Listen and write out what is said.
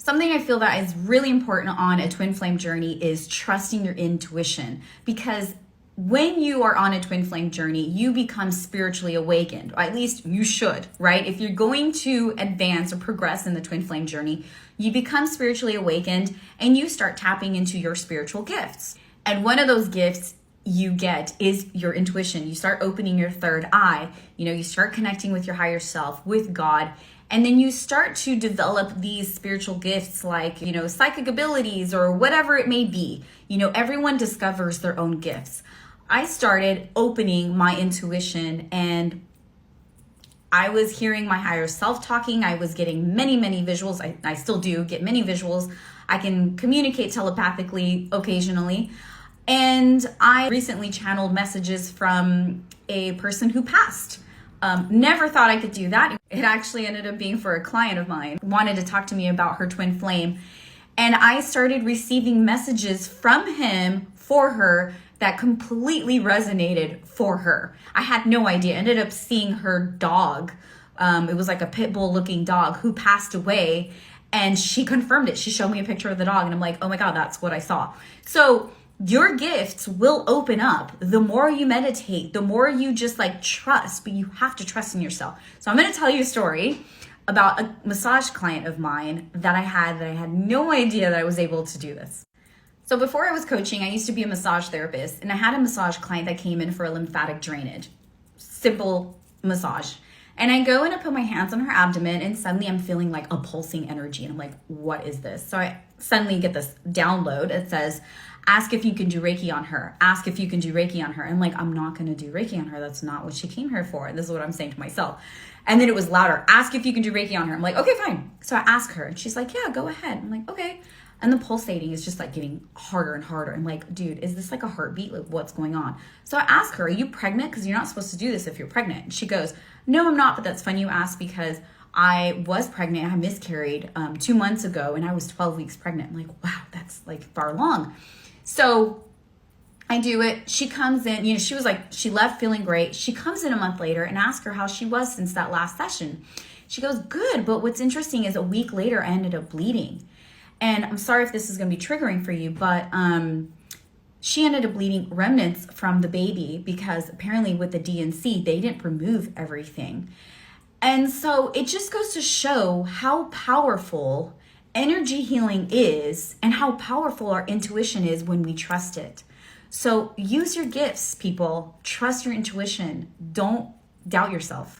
Something I feel that is really important on a twin flame journey is trusting your intuition, because when you are on a twin flame journey, you become spiritually awakened, or at least you should, right? If you're going to advance or progress in the twin flame journey, you become spiritually awakened and you start tapping into your spiritual gifts. And one of those gifts you get is your intuition. You start opening your third eye, you start connecting with your higher self, with God. And then you start to develop these spiritual gifts like, psychic abilities or whatever it may be. Everyone discovers their own gifts. I started opening my intuition and I was hearing my higher self talking. I was getting many, many visuals. I still do get many visuals. I can communicate telepathically occasionally. And I recently channeled messages from a person who passed. Never thought I could do that. It actually ended up being for a client of mine, wanted to talk to me about her twin flame. And I started receiving messages from him for her that completely resonated for her. I had no idea. Ended up seeing her dog. It was like a pit bull looking dog who passed away, and she confirmed it. She showed me a picture of the dog and I'm like, oh my God, that's what I saw. So your gifts will open up the more you meditate, the more you just trust, but you have to trust in yourself. So I'm going to tell you a story about a massage client of mine that I had no idea that I was able to do this. So before I was coaching, I used to be a massage therapist, and I had a massage client that came in for a lymphatic drainage, simple massage. And I go and I put my hands on her abdomen, and suddenly I'm feeling like a pulsing energy. And I'm like, what is this? So I suddenly get this download. It says, ask if you can do Reiki on her. Ask if you can do Reiki on her. I'm like, I'm not going to do Reiki on her. That's not what she came here for. This is what I'm saying to myself. And then it was louder. Ask if you can do Reiki on her. I'm like, okay, fine. So I ask her, and she's like, yeah, go ahead. I'm like, okay. And the pulsating is just getting harder and harder. I'm like, dude, is this like a heartbeat? Like, what's going on? So I ask her, are you pregnant? Because you're not supposed to do this if you're pregnant. And she goes, no, I'm not. But that's funny you ask, because I was pregnant. I miscarried 2 months ago, and I was 12 weeks pregnant. I'm like, wow, that's far along. So I do it. She comes in, she left feeling great. She comes in a month later and asks her how she was since that last session. She goes, good. But what's interesting is a week later, I ended up bleeding. And I'm sorry if this is going to be triggering for you, but she ended up bleeding remnants from the baby, because apparently with the DNC, they didn't remove everything. And so it just goes to show how powerful energy healing is and how powerful our intuition is when we trust it. So use your gifts, people. Trust your intuition. Don't doubt yourself.